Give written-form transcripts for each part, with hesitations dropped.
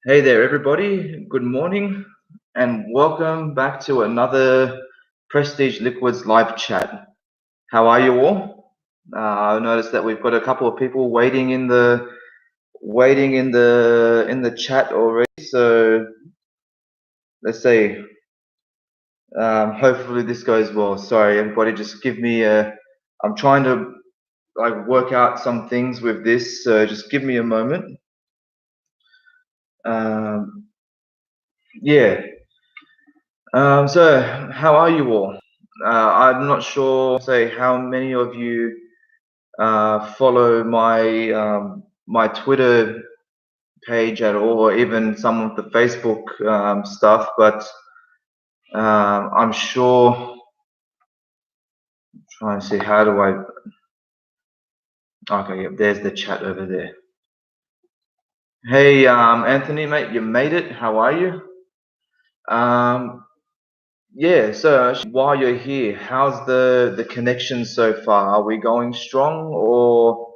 Hey there, everybody. Good morning, and welcome back to another Prestige Liquids live chat. How are you all? I noticed that we've got a couple of people waiting in the chat already. So let's see. Hopefully this goes well. Sorry, everybody. Just give me a. I'm trying to work out some things with this, so just give me a moment. Yeah. So how are you all? I'm not sure, say, how many of you follow my Twitter page at all, or even some of the Facebook stuff, but I'm sure. Trying to see how do I. Okay, yeah, there's the chat over there. Hey, Anthony, mate, you made it. How are you? Yeah, so while you're here, how's the connection so far? Are we going strong, or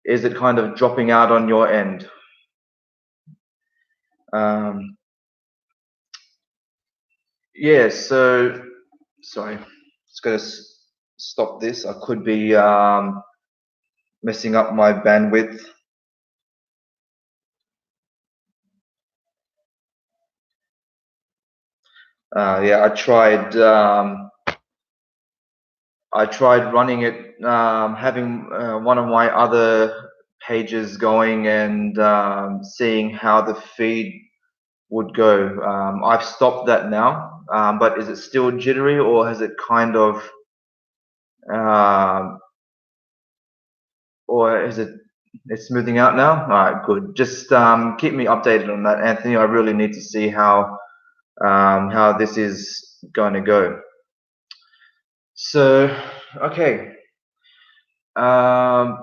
is it kind of dropping out on your end? Yeah, so sorry, just gotta stop this. I could be messing up my bandwidth. Yeah, I tried running it, having one of my other pages going and seeing how the feed would go. I've stopped that now, but is it still jittery, or has it kind of, or is it's smoothing out now? All right, good. Just keep me updated on that, Anthony. I really need to see how this is going to go. So, okay. I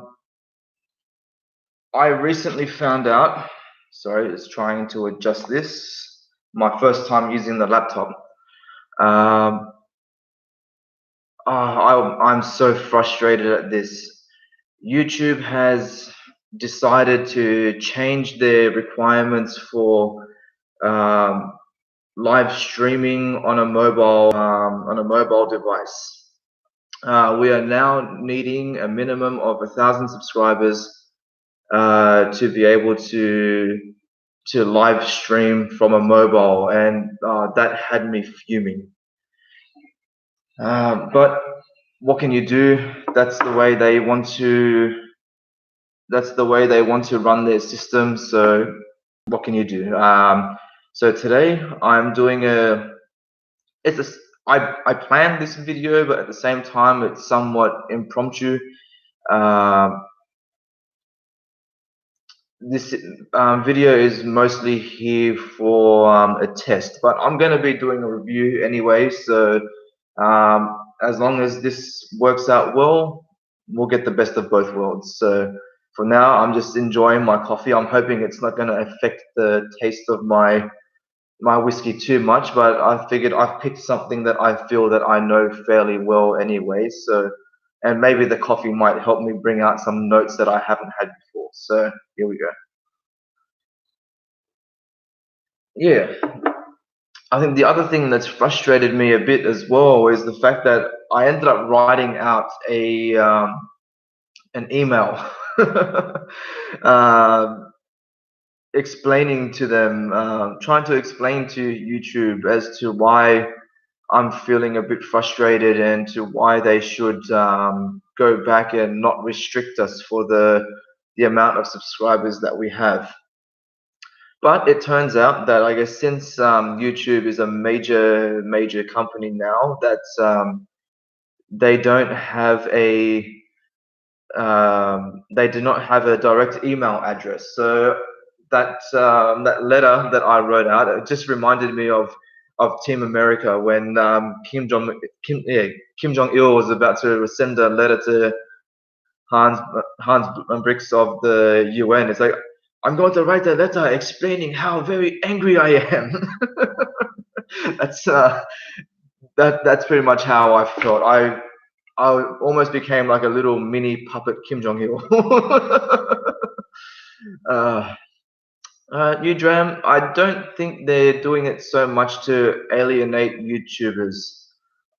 recently found out. Sorry, it's trying to adjust this. My first time using the laptop. I'm so frustrated at this. YouTube has decided to change their requirements for live streaming on a mobile device. We are now needing a minimum of 1,000 subscribers to be able to live stream from a mobile, and that had me fuming. But what can you do? That's the way they want to. That's the way they want to run their system. So what can you do? So today I'm doing I planned this video, but at the same time it's somewhat impromptu. This video is mostly here for a test, but I'm going to be doing a review anyway. So as long as this works out well, we'll get the best of both worlds. So for now, I'm just enjoying my coffee. I'm hoping it's not going to affect the taste of my whiskey too much, but I figured I've picked something that I feel that I know fairly well anyway. So, and maybe the coffee might help me bring out some notes that I haven't had before. So here we go. Yeah, I think the other thing that's frustrated me a bit as well is the fact that I ended up writing out an email explaining to them, trying to explain to YouTube as to why I'm feeling a bit frustrated and to why they should go back and not restrict us for the amount of subscribers that we have. But it turns out that I guess since YouTube is a major company now, that they don't have they do not have a direct email address. So that letter that I wrote out, it just reminded me of Team America when Kim Jong Il was about to send a letter to Hans Bricks of the UN. It's like, I'm going to write a letter explaining how very angry I am. that's that's pretty much how I felt. I almost became like a little mini puppet Kim Jong Il. Udram, I don't think they're doing it so much to alienate YouTubers.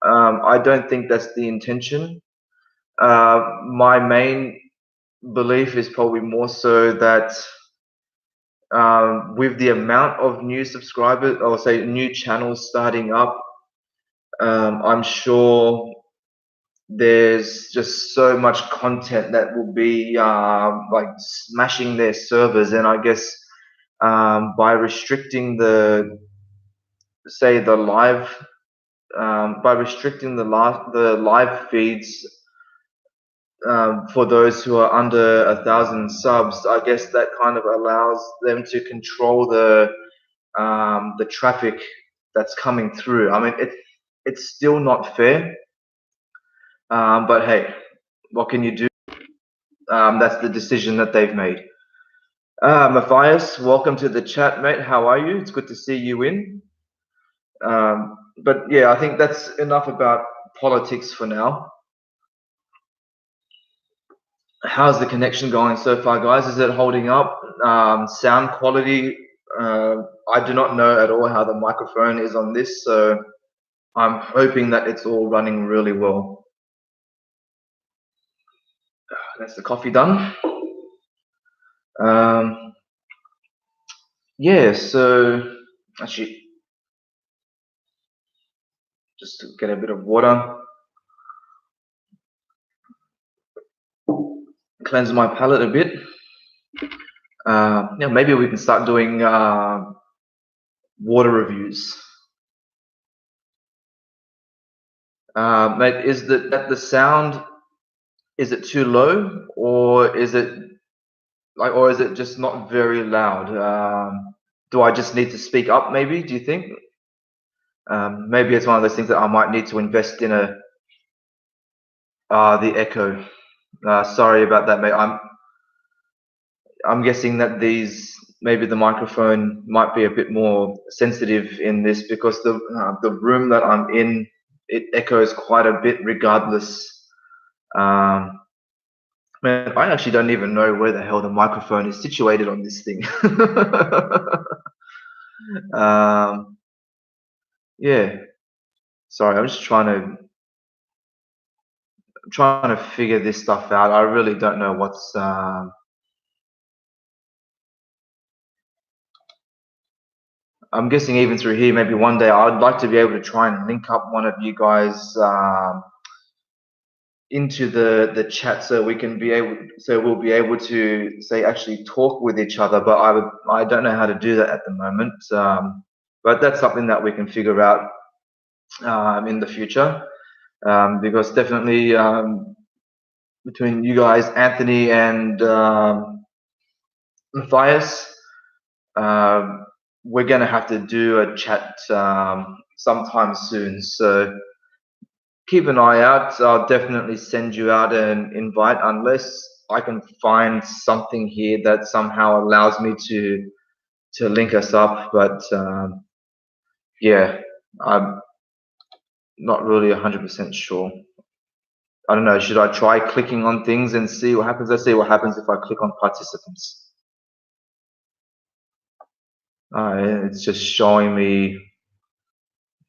I don't think that's the intention. My main belief is probably more so that with the amount of new subscribers, or say new channels starting up, I'm sure there's just so much content that will be like smashing their servers, and I guess by restricting the say the live by restricting the live feeds for those who are under 1,000 subs, I guess that kind of allows them to control the traffic that's coming through. I mean, it's still not fair, but hey, what can you do? That's the decision that they've made. Matthias, welcome to the chat, mate. How are you? It's good to see you in. But yeah, I think that's enough about politics for now. How's the connection going so far, guys? Is it holding up? Sound quality? I do not know at all how the microphone is on this, so I'm hoping that it's all running really well. That's the coffee done. Yeah, so actually, just to get a bit of water, cleanse my palate a bit. Yeah, maybe we can start doing water reviews. Mate, is the sound, is it too low, or is it just not very loud? Do I just need to speak up, maybe, do you think? Maybe it's one of those things that I might need to invest in the echo. Sorry about that, mate. I'm guessing that maybe the microphone might be a bit more sensitive in this because the room that I'm in, it echoes quite a bit regardless. Man, I actually don't even know where the hell the microphone is situated on this thing. Yeah, sorry, I'm just trying to figure this stuff out. I really don't know what's I'm guessing even through here, maybe one day I'd like to be able to try and link up one of you guys into the chat so we'll be able to say actually talk with each other. But I don't know how to do that at the moment. But that's something that we can figure out in the future, because definitely between you guys, Anthony and Matthias, we're going to have to do a chat sometime soon. So keep an eye out. I'll definitely send you out an invite unless I can find something here that somehow allows me to link us up. But yeah, I'm not really 100% sure. I don't know. Should I try clicking on things and see what happens? Let's see what happens if I click on participants. It's just showing me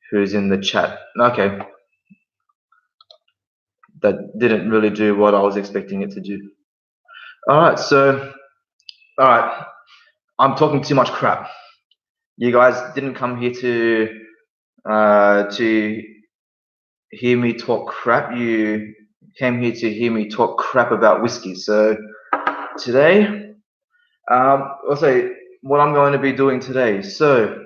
who's in the chat. Okay. That didn't really do what I was expecting it to do. All right. I'm talking too much crap. You guys didn't come here to hear me talk crap. You came here to hear me talk crap about whiskey. So today, I'll say what I'm going to be doing today. So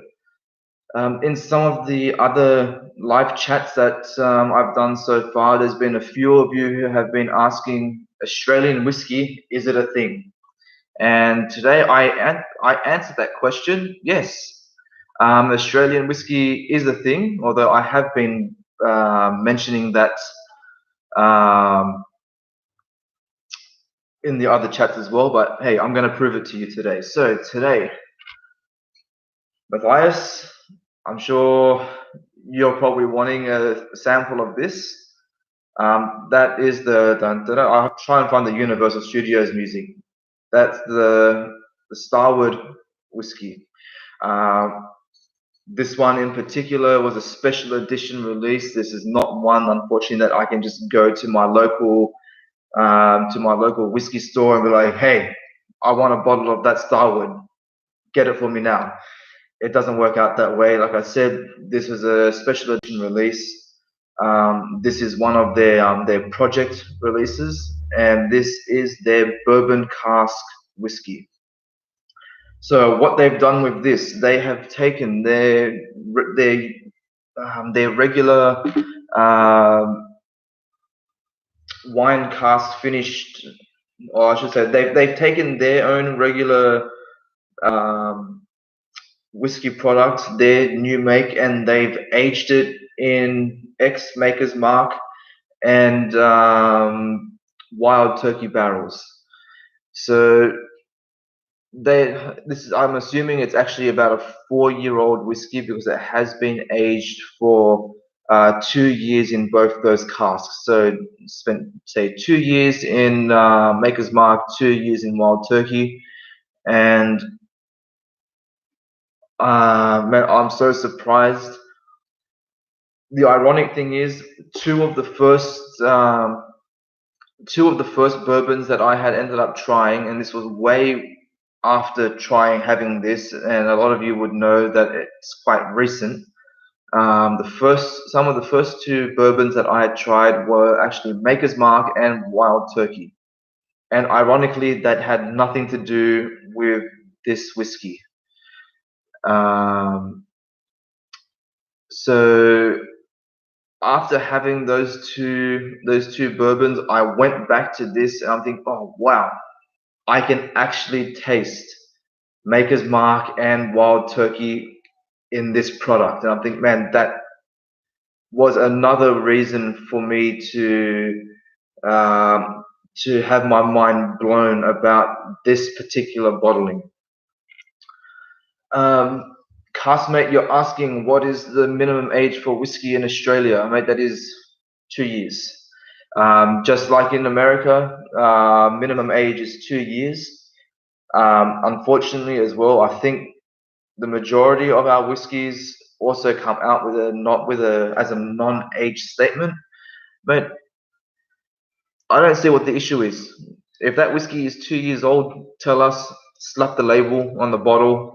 in some of the other live chats that I've done so far, there's been a few of you who have been asking, Australian whiskey, is it a thing? And today I answered that question. Yes, Australian whiskey is a thing, although I have been mentioning that in the other chats as well. But hey, I'm going to prove it to you today. So today, Matthias, I'm sure you're probably wanting a sample of this. That is the I'll try and find the Universal Studios music. That's the Starward whiskey. Um, this one in particular was a special edition release. This is not one, unfortunately, that I can just go to my local whiskey store and be like, hey, I want a bottle of that Starward. Get it for me now. It doesn't work out that way. Like I said, this was a special edition release. This is one of their project releases, and this is their bourbon cask whiskey. So what they've done with this, they have taken their regular wine cask finished, or I should say, they've taken their own regular whiskey product, their new make, and they've aged it in X Maker's Mark and Wild Turkey barrels. So I'm assuming it's actually about a 4-year-old whiskey because it has been aged for 2 years in both those casks. So spent say 2 years in Maker's Mark, 2 years in Wild Turkey, and man, I'm so surprised. The ironic thing is, two of the first bourbons that I had ended up trying, and this was way after having this, and a lot of you would know that it's quite recent. Some of the first two bourbons that I had tried were actually Maker's Mark and Wild Turkey, and ironically, that had nothing to do with this whiskey. So after having those two bourbons, I went back to this, and I'm thinking, oh wow, I can actually taste Maker's Mark and Wild Turkey in this product. And I'm thinking, man, that was another reason for me to have my mind blown about this particular bottling. Castmate, you're asking what is the minimum age for whiskey in Australia? Mate, that is 2 years. Just like in America, minimum age is 2 years. Unfortunately, as well, I think the majority of our whiskies also come out with as a non-age statement. But I don't see what the issue is. If that whiskey is 2 years old, tell us, slap the label on the bottle,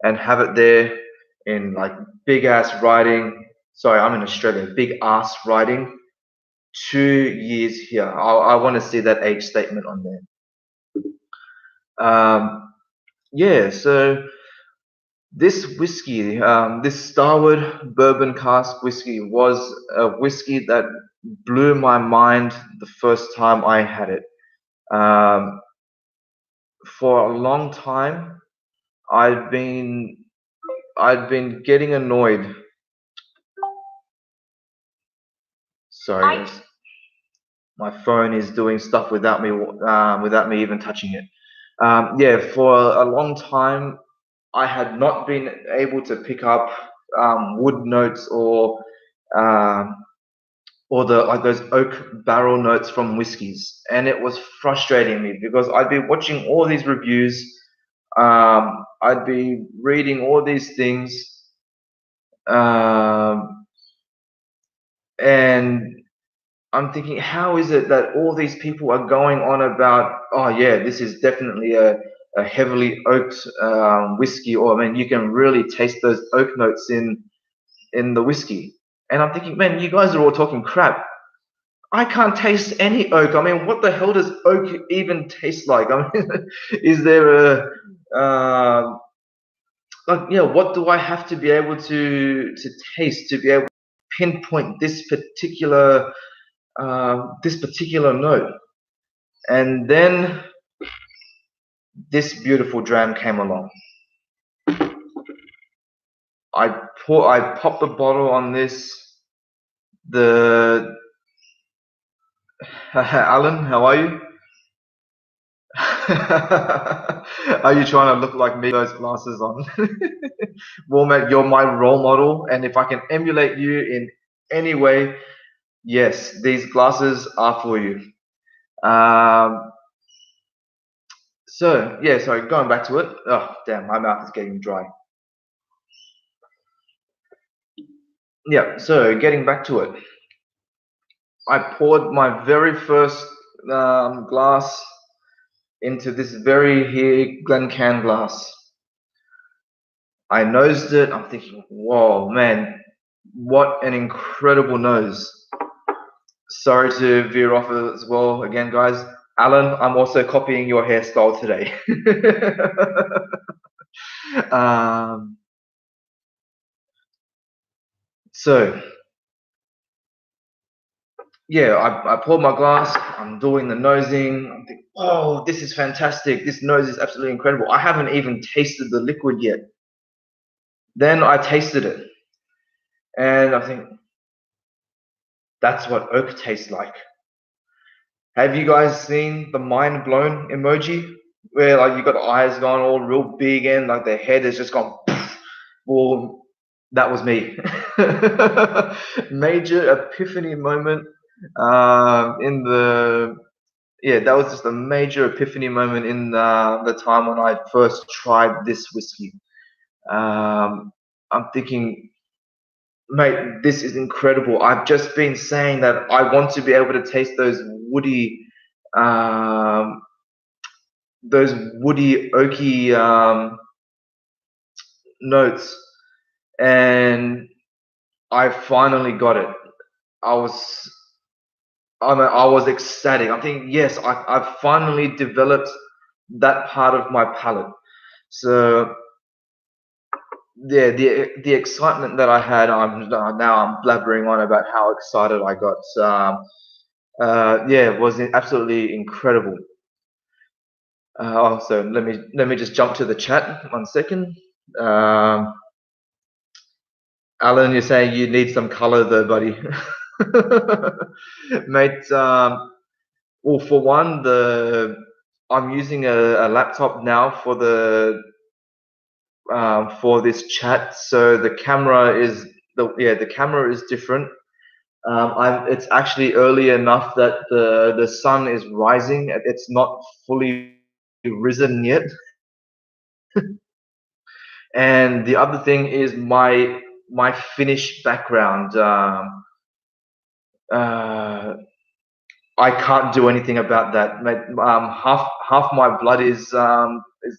and have it there in like big ass writing. Sorry, I'm in Australia. Big ass writing. 2 years here. I want to see that age statement on there. Yeah, so this whiskey, this Starward bourbon cask whiskey, was a whiskey that blew my mind the first time I had it. For a long time, I'd been getting annoyed. Sorry, my phone is doing stuff without me even touching it. Yeah, for a long time, I had not been able to pick up wood notes or those oak barrel notes from whiskies, and it was frustrating me because I'd be watching all these reviews, I'd be reading all these things, and I'm thinking, how is it that all these people are going on about, oh yeah, this is definitely a heavily oaked whiskey, or I mean, you can really taste those oak notes in the whiskey. And I'm thinking, man, you guys are all talking crap. I can't taste any oak. I mean, what the hell does oak even taste like? I mean, is there what do I have to be able to taste to be able to pinpoint this particular note? And then this beautiful dram came along. I popped the bottle on this. Alan, how are you? Are you trying to look like me with those glasses on? Well, mate, you're my role model, and if I can emulate you in any way, yes, these glasses are for you. So So yeah, sorry, going back to it. Oh damn, my mouth is getting dry. Yeah, so getting back to it. I poured my very first glass into this very here Glencairn glass. I nosed it. I'm thinking, whoa, man, what an incredible nose. Sorry to veer off as well again, guys. Alan, I'm also copying your hairstyle today. um, so yeah, I poured my glass. I'm doing the nosing. I'm thinking, oh, this is fantastic. This nose is absolutely incredible. I haven't even tasted the liquid yet. Then I tasted it, and I think that's what oak tastes like. Have you guys seen the mind blown emoji? Where like you got the eyes going all real big and like the head is just gone. Well, that was me. Major epiphany moment in the yeah, that was just a major epiphany moment in the time when I first tried this whiskey. I'm thinking, mate, this is incredible. I've just been saying that I want to be able to taste um, those woody, oaky notes, and I finally got it. I was, I was ecstatic. I'm thinking, yes, I've finally developed that part of my palate. So yeah, the excitement that I had, now I'm blabbering on about how excited I got. Yeah, it was absolutely incredible. Also, let me just jump to the chat 1 second. Um, Alan, you're saying you need some color though, buddy. Mate, well, for one, I'm using a laptop now for this chat, so the camera is the camera is different. It's actually early enough that the sun is rising. It's not fully risen yet. And the other thing is my Finnish background. Uh, I can't do anything about that. Half my blood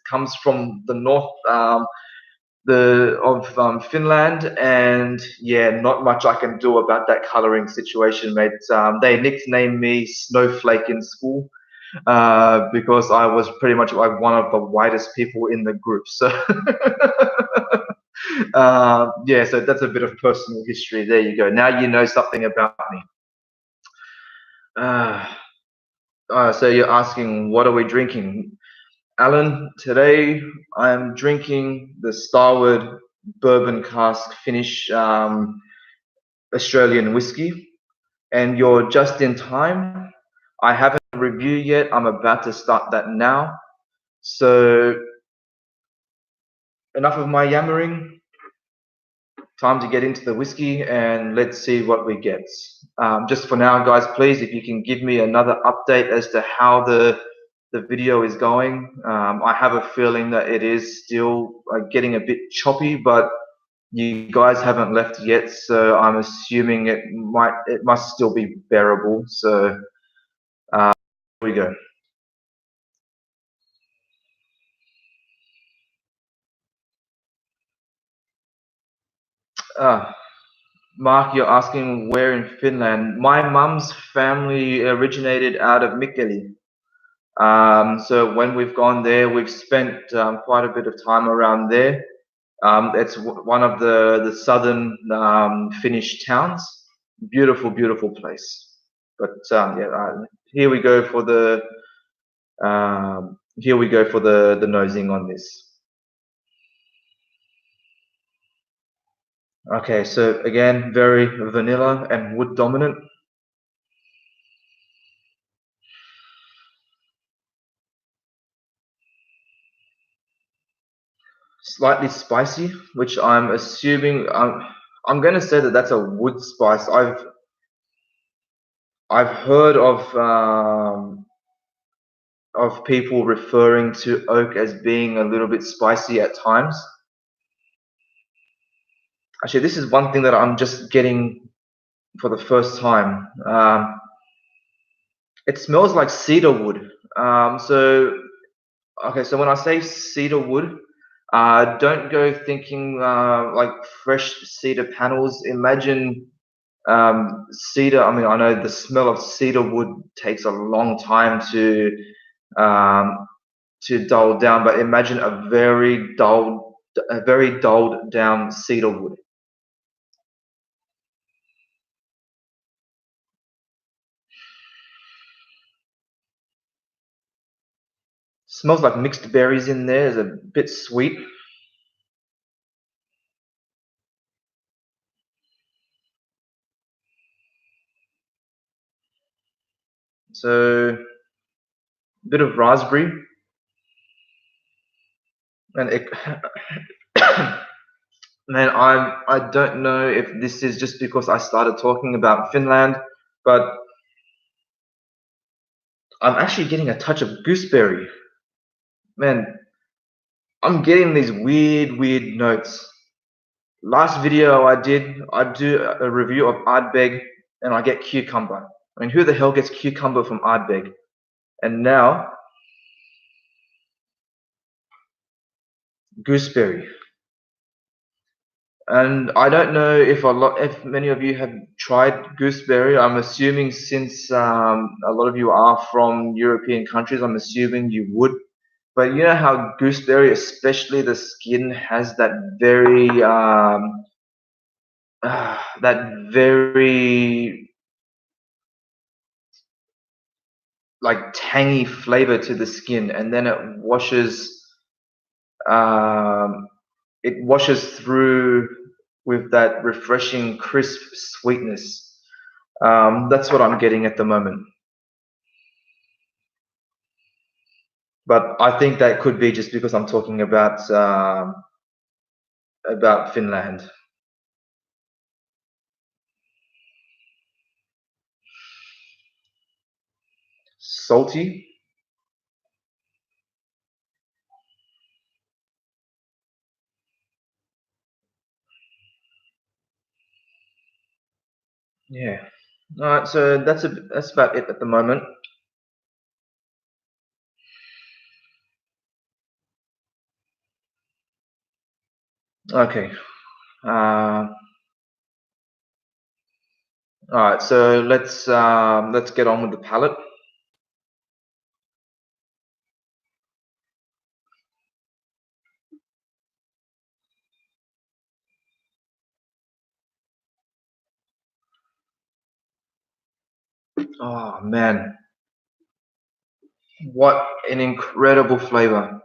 comes from the north of Finland, and yeah, not much I can do about that coloring situation, mate. They nicknamed me Snowflake in school because I was pretty much like one of the whitest people in the group. So yeah, so that's a bit of personal history. There you go. Now you know something about me. So you're asking, what are we drinking? Alan, today I'm drinking the Starward bourbon cask Finnish Australian whiskey, and you're just in time. I haven't reviewed yet. I'm about to start that now. So enough of my yammering. Time to get into the whiskey and let's see what we get. Just for now, guys, please, if you can give me another update as to how the video is going. I have a feeling that it is still getting a bit choppy, but you guys haven't left yet, so I'm assuming it must still be bearable. So here we go. Mark, you're asking where in Finland. My mum's family originated out of Mikkeli. So when we've gone there, we've spent quite a bit of time around there. It's one of the southern Finnish towns. Beautiful, beautiful place. But yeah, here we go for the nosing on this. Okay, so again, very vanilla and wood dominant. Slightly spicy, which I'm assuming I'm going to say that that's a wood spice. I've heard of of people referring to oak as being a little bit spicy at times. Actually, this is one thing that I'm just getting for the first time. It smells like cedar wood. Okay, so when I say cedar wood, don't go thinking like fresh cedar panels. Imagine cedar. I mean, I know the smell of cedar wood takes a long time um, to dull down, but imagine a very dulled down cedar wood. Smells like mixed berries in there. It's a bit sweet. So a bit of raspberry, and it, man, I don't know if this is just because I started talking about Finland, but I'm actually getting a touch of gooseberry. Man, I'm getting these weird notes. Last video I do a review of Ardbeg, and I get cucumber. I mean, who the hell gets cucumber from Ardbeg? And now gooseberry. And I don't know if many of you have tried gooseberry. I'm assuming since a lot of you are from European countries, I'm assuming you would. But you know how gooseberry, especially the skin, has that very like tangy flavor to the skin, and then um, it washes through with that refreshing, crisp sweetness. That's what I'm getting at the moment. But I think that could be just because I'm talking about Finland. Salty. Yeah. All right. So that's about it at the moment. Okay. Uh, all right. So let's get on with the palette. Oh man, what an incredible flavor.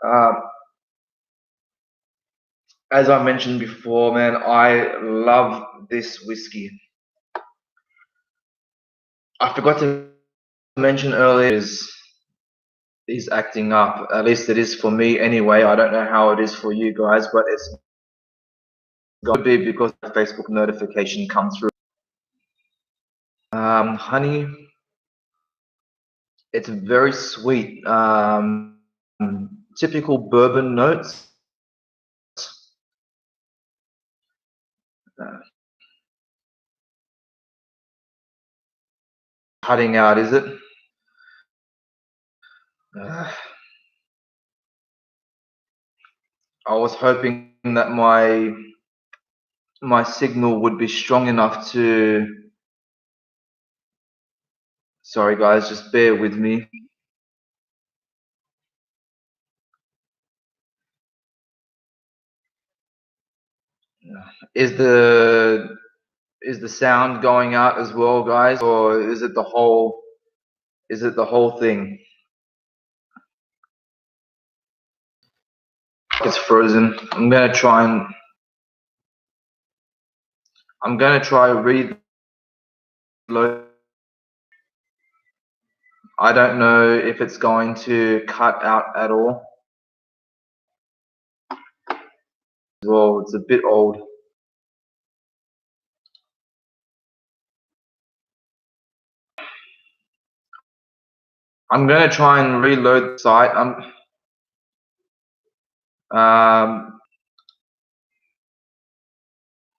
Uh, as I mentioned before, man, I love this whiskey. I forgot to mention earlier is acting up. At least it is for me anyway. I don't know how it is for you guys, but it's going to be because the Facebook notification comes through. Honey, it's very sweet. Typical bourbon notes. Uh, Cutting out, is it? Uh, I was hoping that my signal would be strong enough to. Sorry, guys, just bear with me. Is the sound going out as well, guys, or is it the whole thing? It's frozen. I'm gonna try reload. I don't know if it's going to cut out at all. Well, it's a bit old. I'm gonna try and reload the site.